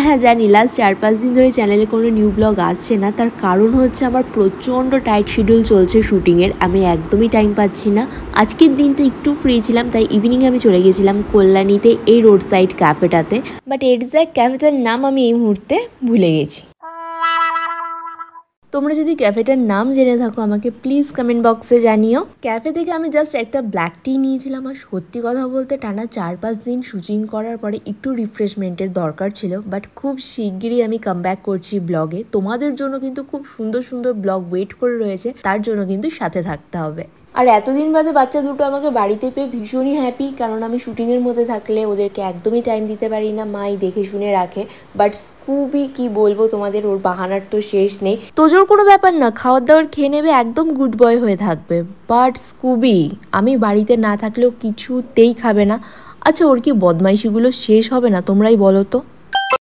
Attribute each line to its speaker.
Speaker 1: হ্যাঁ জানি লাস্ট 4-5 দিন ধরে চ্যানেলে কোনো নিউ ব্লগ আসছে না, তার কারণ হচ্ছে আমার প্রচণ্ড টাইট শিডিউল চলছে শুটিংয়ের। আমি একদমই টাইম পাচ্ছি না। আজকের দিনটা একটু ফ্রি ছিলাম, তাই ইভিনিংয়ে আমি চলে গেছিলাম কল্যাণীতে এই রোড সাইড ক্যাফেটাতে। বাট এক্স্যাক্ট ক্যাফেটার নাম আমি এই মুহূর্তে ভুলে গেছি। তোমরা যদি ক্যাফেটার নাম জেনে থাকো আমাকে প্লিজ কমেন্ট বক্সে জানিও। ক্যাফে থেকে আমি জাস্ট একটা ব্ল্যাক টি নিয়েছিলাম। আর সত্যি কথা বলতে টানা 4-5 দিন শুটিং করার পরে একটু রিফ্রেশমেন্টের দরকার ছিল। বাট খুব শিগগিরই আমি কাম ব্যাক করছি ব্লগে। তোমাদের জন্য কিন্তু খুব সুন্দর সুন্দর ব্লগ ওয়েট করে রয়েছে, তার জন্য কিন্তু সাথে থাকতে হবে। আর এতদিন বাদে বাচ্চা দুটো আমাকে বাড়িতে পেয়ে ভীষণই হ্যাপি, কারণ আমি শুটিংয়ের মধ্যে থাকলে ওদেরকে একদমই টাইম দিতে পারি না, মাই দেখে শুনে রাখে। বাট স্কুবি কি বলবো তোমাদের, ওর বাহানার তো শেষ নেই। তোজোর কোনো ব্যাপার না, খাওয়ার দাওয়ার খেয়ে নেবে, একদম গুড বয় হয়ে থাকবে। বাট স্কুবি আমি বাড়িতে না থাকলেও কিছুতেই খাবে না। আচ্ছা ওর কি বদমাইশিগুলো শেষ হবে না, তোমরাই বলো তো।